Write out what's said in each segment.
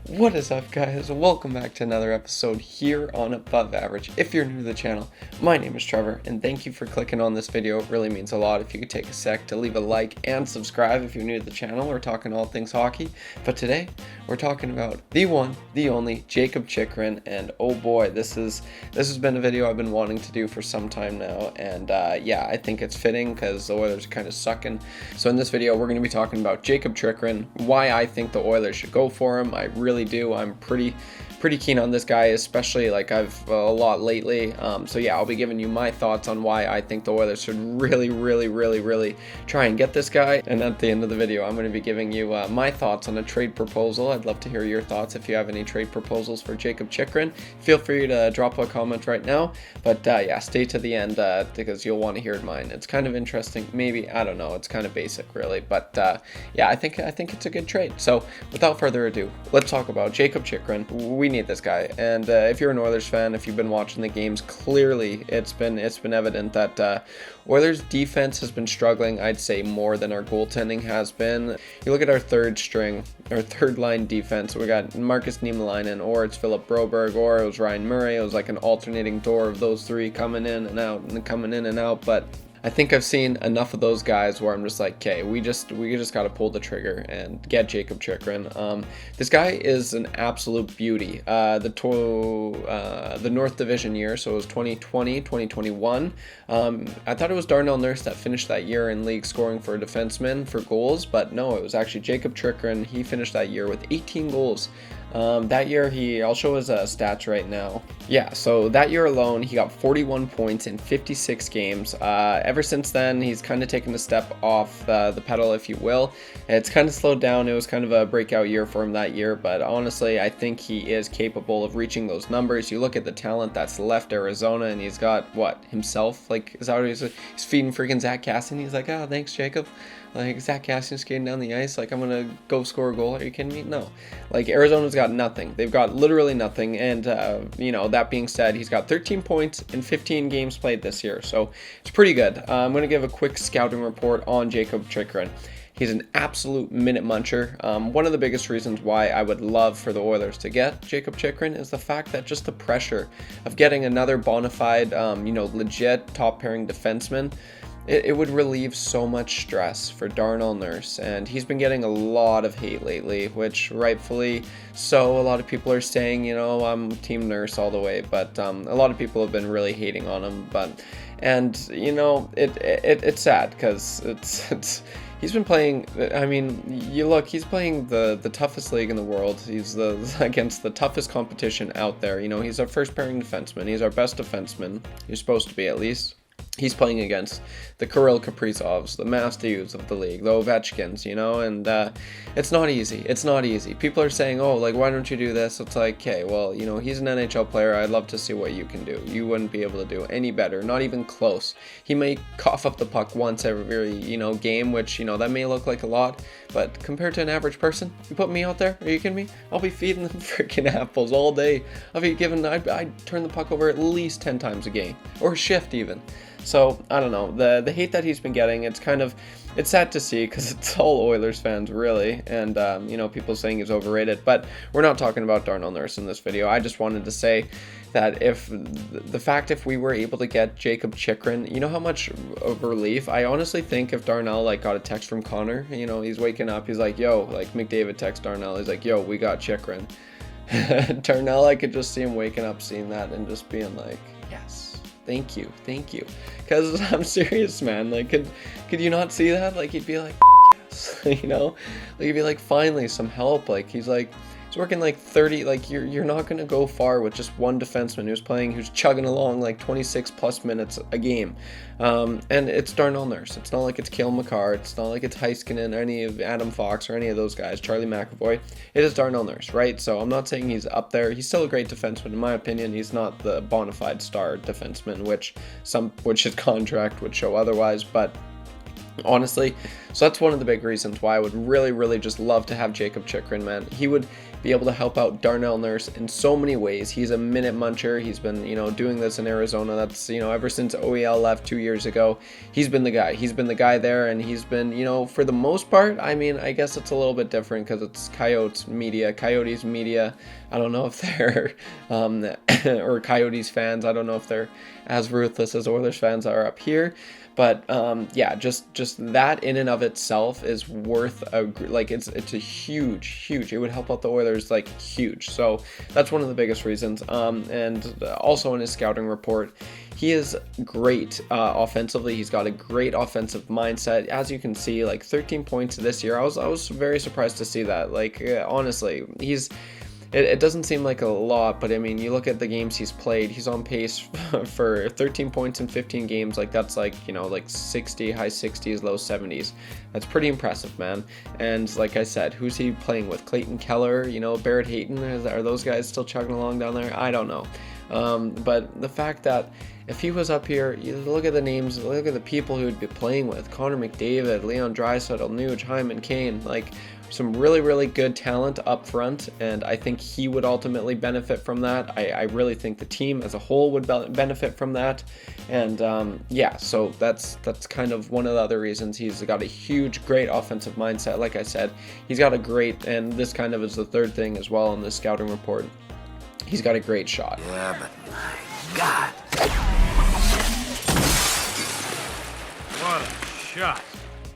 What is up, guys? Welcome back to another episode here on Above Average. If you're new to the channel, my name is Trevor, and thank you for clicking on this video. It really means a lot if you could take a sec to leave a like and subscribe if you're new to the channel. We're talking all things hockey, but today we're talking about the one, the only Jakob Chychrun, and oh boy, this has been a video I've been wanting to do for some time now, and yeah, I think it's fitting because the Oilers are kind of sucking. So in this video, we're going to be talking about Jakob Chychrun, why I think the Oilers should go for him. I really do. I'm pretty keen on this guy, especially like I've a lot lately. So yeah, I'll be giving you my thoughts on why I think the Oilers should really try and get this guy. And at the end of the video, I'm going to be giving you my thoughts on a trade proposal. I'd love to hear your thoughts. If you have any trade proposals for Jakob Chychrun, feel free to drop a comment right now. But yeah, stay to the end because you'll want to hear mine. It's kind of interesting. Maybe, I don't know. It's kind of basic, really. But yeah, I think it's a good trade. So without further ado, let's talk about Jakob Chychrun. We need this guy, and if you're an Oilers fan, if you've been watching the games, clearly it's been evident that Oilers defense has been struggling, I'd say, more than our goaltending has been. You look at our third line defense, we got Marcus Niemelainen, or it's Philip Broberg, or it was Ryan Murray. It was like an alternating door of those three coming in and out, but I think I've seen enough of those guys where I'm just like, okay, we just got to pull the trigger and get Jakob Chychrun. This guy is an absolute beauty. The North Division year, so it was 2020, 2021. I thought it was Darnell Nurse that finished that year in league scoring for a defenseman for goals, but no, it was actually Jakob Chychrun. He finished that year with 18 goals. That year, I'll show his stats right now. Yeah, so that year alone, he got 41 points in 56 games. Ever since then, he's kind of taken a step off the pedal, if you will. It's kind of slowed down. It was kind of a breakout year for him that year, but honestly, I think he is capable of reaching those numbers. You look at the talent that's left Arizona, and he's got, what, himself? Like, is that what he's feeding freaking Zach Cassian? He's like, oh, thanks, Jacob. Like, Zach Cassian skating down the ice, like, I'm gonna go score a goal. Are you kidding me? No. Like, Arizona's got nothing. They've got literally nothing. And, you know, that being said, he's got 13 points in 15 games played this year. So, it's pretty good. I'm gonna give a quick scouting report on Jakob Chychrun. He's an absolute minute muncher. One of the biggest reasons why I would love for the Oilers to get Jakob Chychrun is the fact that just the pressure of getting another bona fide, you know, legit top pairing defenseman, it would relieve so much stress for Darnell Nurse, and he's been getting a lot of hate lately, which rightfully so. A lot of people are saying, you know, I'm Team Nurse all the way, but a lot of people have been really hating on him. And you know, it's sad because it's he's been playing. I mean, you look, he's playing the toughest league in the world. He's against the toughest competition out there. You know, he's our first pairing defenseman. He's our best defenseman. He's supposed to be, at least. He's playing against the Kirill Kaprizovs, the Matthews of the league, the Ovechkins, you know, and it's not easy. It's not easy. People are saying, oh, like, why don't you do this? It's like, okay, well, you know, he's an NHL player. I'd love to see what you can do. You wouldn't be able to do any better, not even close. He may cough up the puck once every, you know, game, which, you know, that may look like a lot, but compared to an average person, you put me out there, are you kidding me? I'll be feeding them freaking apples all day. I'd turn the puck over at least 10 times a game, or a shift even. So, I don't know, the hate that he's been getting, it's sad to see because it's all Oilers fans, really, and, you know, people saying he's overrated, but we're not talking about Darnell Nurse in this video. I just wanted to say that if we were able to get Jakob Chychrun, you know how much of relief, I honestly think if Darnell, like, got a text from Connor, you know, he's waking up, he's like, yo, like, McDavid texts Darnell, he's like, yo, we got Chychrun. Darnell, I could just see him waking up, seeing that, and just being like, yes. Thank you. Because I'm serious, man. Like, could you not see that? Like, he'd be like, yes, you know? Like, he'd be like, finally, some help. Like, he's working like 30, like, you're not going to go far with just one defenseman who's chugging along like 26 plus minutes a game. And it's Darnell Nurse. It's not like it's Cale Makar. It's not like it's Heiskanen or any of Adam Fox or any of those guys, Charlie McAvoy. It is Darnell Nurse, right? So I'm not saying he's up there. He's still a great defenseman. In my opinion, he's not the bona fide star defenseman, which his contract would show otherwise, but honestly. So that's one of the big reasons why I would really just love to have Jakob Chychrun, man. He would be able to help out Darnell Nurse in so many ways. He's a minute muncher. He's been, doing this in Arizona. That's, ever since OEL left 2 years ago, he's been the guy. He's been the guy there, and he's been, for the most part, I mean, I guess it's a little bit different because it's Coyotes media. I don't know if they're, or Coyotes fans. I don't know if they're as ruthless as Oilers fans are up here. But yeah, just that in and of itself is worth it's a huge. It would help out the Oilers like huge. So that's one of the biggest reasons. And also in his scouting report, he is great offensively. He's got a great offensive mindset. As you can see, like 13 points this year. I was very surprised to see that. Like honestly, it doesn't seem like a lot, but I mean, you look at the games he's played, he's on pace for 13 points in 15 games. Like that's like, like 60, high 60s, low 70s. That's pretty impressive, man. And like I said, who's he playing with? Clayton Keller, Barrett Hayton, are those guys still chugging along down there? I don't know. But the fact that if he was up here, you look at the names, look at the people he would be playing with: Connor McDavid, Leon Draisaitl, Nuge, Hyman, Kane, like some really good talent up front, and I think he would ultimately benefit from that. I really think the team as a whole would benefit from that, and yeah, so that's kind of one of the other reasons. He's got a great offensive mindset. Like I said, he's got a great, and this kind of is the third thing as well in the scouting report, he's got a great shot. Yeah, but my God. What a shot.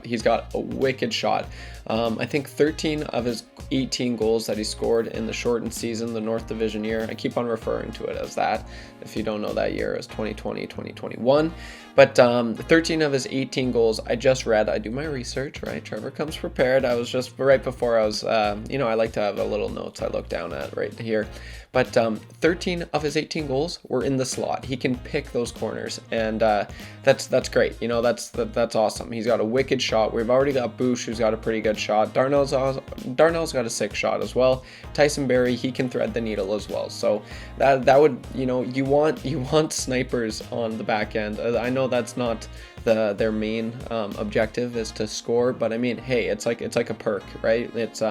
He's got a wicked shot. I think 13 of his 18 goals that he scored in the shortened season, the North Division year, I keep on referring to it as that. If you don't know that year, as 2020, 2021. But 13 of his 18 goals, I just read. I do my research, right? Trevor comes prepared. I was just right before I was, I like to have a little notes I look down at right here. But 13 of his 18 goals were in the slot. He can pick those corners, and that's great. That's awesome. He's got a wicked shot. We've already got Bush, who's got a pretty good shot. Darnell's got a sick shot as well. Tyson Barrie, he can thread the needle as well. So that would, you want snipers on the back end. I know that's not their main objective is to score, but I mean, hey, it's like a perk, right? It's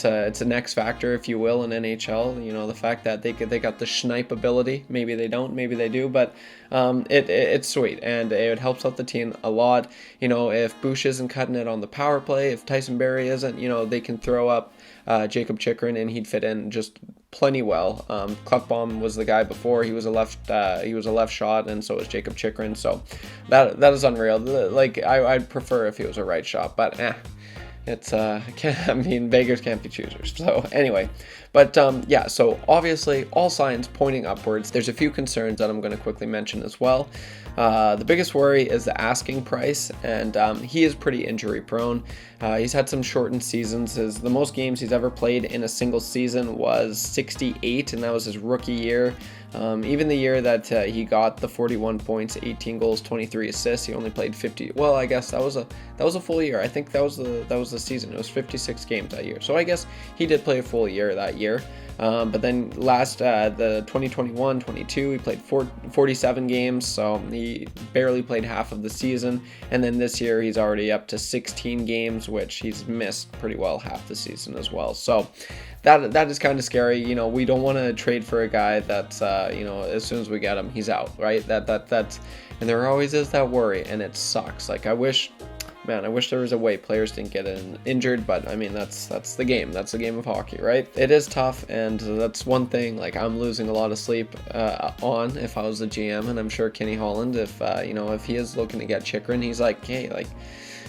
an X factor, if you will, in NHL. The fact that they got the snipe ability. Maybe they don't, maybe they do, but it's sweet, and it helps out the team a lot. If Bush isn't cutting it on the power play, if Tyson Barrie isn't, they can throw up Jakob Chychrun, and he'd fit in just plenty well. Klefbom was the guy before. He was a left shot, and so was Jakob Chychrun. So that is unreal. Like I'd prefer if he was a right shot, but it's beggars can't be choosers. So anyway, but yeah, so obviously all signs pointing upwards. There's a few concerns that I'm going to quickly mention as well. The biggest worry is the asking price, and he is pretty injury prone. He's had some shortened seasons. The most games he's ever played in a single season was 68, and that was his rookie year. Even the year that he got the 41 points, 18 goals, 23 assists, he only played 50. Well, I guess that was a full year. I think that was the season. It was 56 games that year. So I guess he did play a full year that year. But then the 2021-22, he played 47 games, so he barely played half of the season. And then this year, he's already up to 16 games, which he's missed pretty well half the season as well. So that is kind of scary. We don't want to trade for a guy that's, as soon as we get him, he's out, right? That's, and there always is that worry, and it sucks. Like, I wish there was a way players didn't get injured, but I mean, that's the game. That's the game of hockey, right? It is tough, and that's one thing, like, I'm losing a lot of sleep on if I was the GM, and I'm sure Kenny Holland, if he is looking to get Chychrun, he's like, hey, like,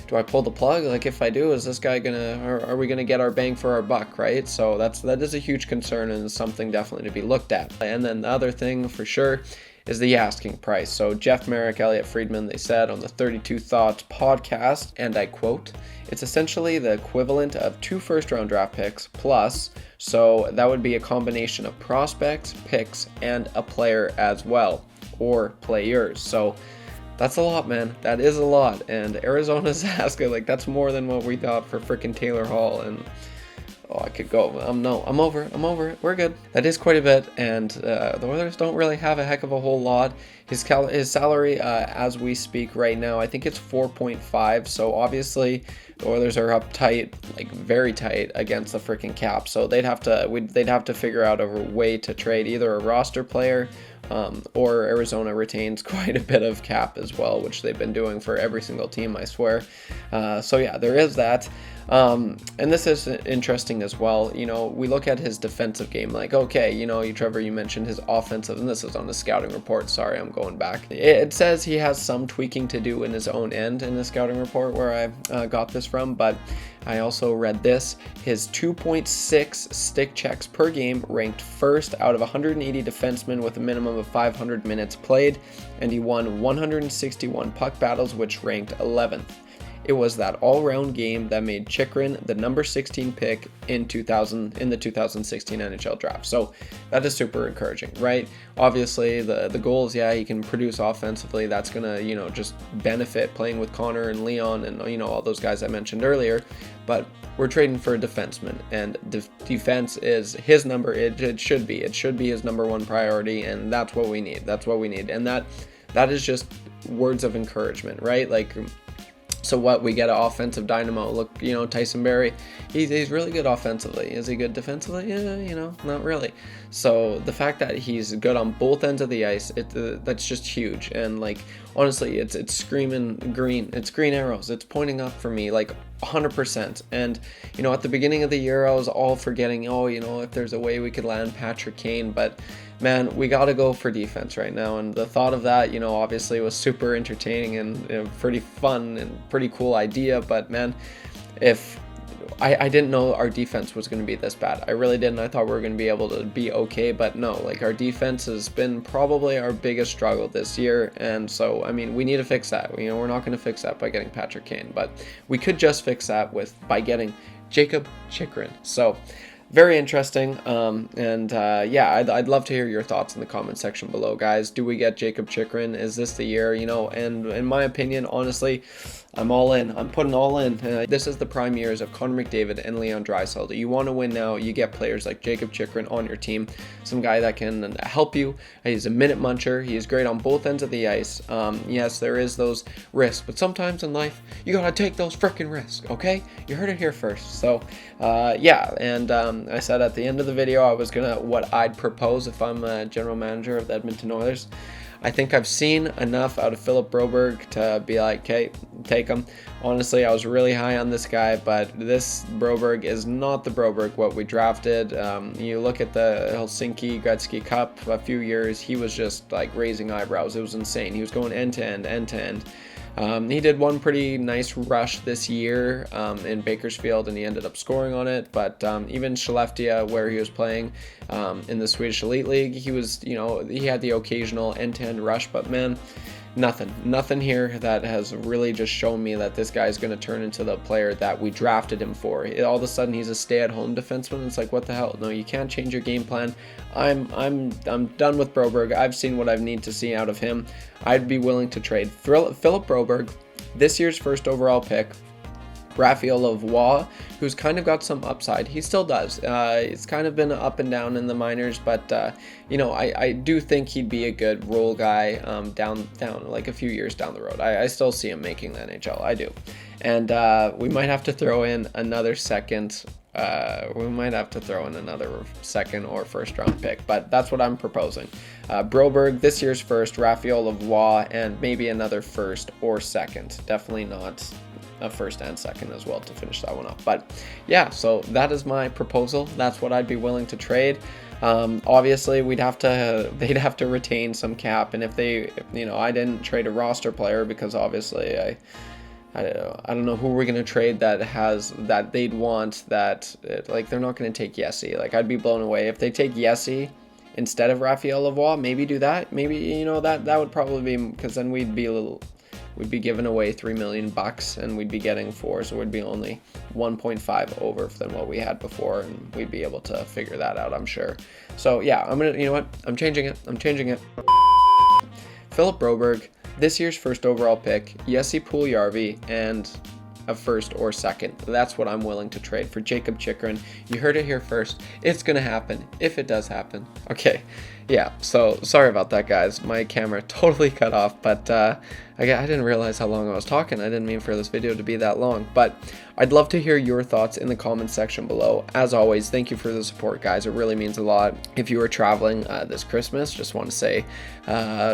do I pull the plug? Like, if I do, is this guy are we gonna get our bang for our buck, right? So that is a huge concern, and something definitely to be looked at. And then the other thing for sure is the asking price. So Jeff Merrick, Elliot Friedman, they said on the 32 Thoughts podcast, and I quote, "It's essentially the equivalent of 2 first-round draft picks plus, so that would be a combination of prospects, picks, and a player as well, or players." So that's a lot, man. That is a lot. And Arizona's asking, like, that's more than what we thought for frickin' Taylor Hall. And I could go. No, I'm over it. We're good. That is quite a bit, and the Oilers don't really have a heck of a whole lot. His salary, as we speak right now, I think it's 4.5. So obviously, the Oilers are up tight, like very tight against the freaking cap. So they'd have to figure out a way to trade either a roster player. Or Arizona retains quite a bit of cap as well, which they've been doing for every single team, I swear. So yeah, there is that. And this is interesting as well. You know, we look at his defensive game, like, okay, you know, Trevor, you mentioned his offensive, and this is on the scouting report. Sorry, I'm going back. It says he has some tweaking to do in his own end in the scouting report where I got this from, but I also read this. His 2.6 stick checks per game ranked first out of 180 defensemen with a minimum of 500 minutes played, and he won 161 puck battles, which ranked 11th. It was that all-round game that made Chychrun the number 16 pick in the 2016 NHL draft. So that is super encouraging, right? Obviously, the goal is, yeah, he can produce offensively. That's gonna, you know, just benefit playing with Connor and Leon and, you know, all those guys I mentioned earlier. But we're trading for a defenseman, and defense is his number. It should be his number one priority, and that's what we need. And that is just words of encouragement, right? Like. So what, we get an offensive dynamo. Look, you know, Tyson Barrie, he's really good offensively. Is he good defensively? Yeah, you know, not really. So the fact that he's good on both ends of the ice, that's just huge. And like, honestly, it's screaming green. It's green arrows. It's pointing up for me, like 100%. And, you know, at the beginning of the year, I was all forgetting, oh, you know, if there's a way we could land Patrick Kane, but man, we got to go for defense right now. And the thought of that, you know, obviously was super entertaining and, you know, pretty fun and pretty cool idea. But man, if I didn't know our defense was going to be this bad. I really didn't. I thought we were going to be able to be okay, but no, like our defense has been probably our biggest struggle this year. And so, I mean, we need to fix that. You know, we're not going to fix that by getting Patrick Kane, but we could just fix that by getting Jakob Chychrun. So very interesting. Yeah, I'd love to hear your thoughts in the comment section below, guys. Do we get Jakob Chychrun? Is this the year? You know, and in my opinion, honestly, I'm all in. I'm putting all in. This is the prime years of Connor McDavid and Leon Draisaitl. You want to win now, you get players like Jakob Chychrun on your team. Some guy that can help you. He's a minute muncher. He is great on both ends of the ice. Yes, there is those risks, but sometimes in life, you got to take those freaking risks, okay? You heard it here first. So, yeah, and I said at the end of the video, I was what I'd propose if I'm a general manager of the Edmonton Oilers. I think I've seen enough out of Philip Broberg to be like, okay, take him. Honestly, I was really high on this guy, but this Broberg is not the Broberg what we drafted. You look at the Helsinki Gretzky Cup a few years, he was just like raising eyebrows. It was insane. He was going end to end. He did one pretty nice rush this year in Bakersfield, and he ended up scoring on it. But even Skellefteå, where he was playing in the Swedish Elite League, he had the occasional end-to-end rush. But man, nothing here that has really just shown me that this guy is going to turn into the player that we drafted him for. All of a sudden, he's a stay-at-home defenseman. It's like, what the hell? No, you can't change your game plan. I'm done with Broberg. I've seen what I need to see out of him. I'd be willing to trade Philip Broberg, this year's first overall pick, Raphael Lavoie, who's kind of got some upside. He still does. It's kind of been up and down in the minors, but I do think he'd be a good role guy down like a few years down the road. I still see him making the NHL. I do. And we might have to throw in another second. We might have to throw in another second or first round pick, but that's what I'm proposing. Broberg, this year's first, Raphael Lavoie, and maybe another first or second. Definitely not a first and second as well to finish that one up. But yeah, so that is my proposal. That's what I'd be willing to trade. Obviously, they'd have to retain some cap, and if they, I didn't trade a roster player because obviously I don't know who we're going to trade that they'd want that, like, they're not going to take Yessi. Like, I'd be blown away. If they take Yessi instead of Raphael Lavoie, maybe do that. Maybe, that would probably be, because then we'd be giving away $3 million and we'd be getting 4, so we'd be only 1.5 over than what we had before, and we'd be able to figure that out, I'm sure. So yeah, I'm changing it. Philip Broberg, this year's first overall pick, Jesse Puljujärvi, and a first or second. That's what I'm willing to trade for Jakob Chychrun. You heard it here first. It's gonna happen if it does happen. Okay, yeah, so sorry about that, guys. My camera totally cut off, but I didn't realize how long I was talking. I didn't mean for this video to be that long, but I'd love to hear your thoughts in the comments section below. As always, thank you for the support, guys. It really means a lot. If you are traveling this Christmas, just want to say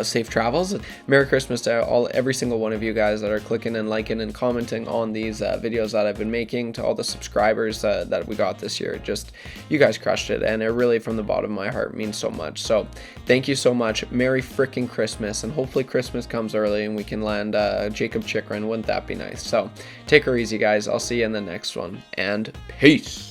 safe travels. Merry Christmas to every single one of you guys that are clicking and liking and commenting on these videos that I've been making, to all the subscribers that we got this year. Just, you guys crushed it, and it really, from the bottom of my heart, means so much. So thank you so much. Merry freaking Christmas, and hopefully Christmas comes early and we can land Jakob Chychrun. Wouldn't that be nice? So take her easy, guys. I'll see you in the next one, and peace.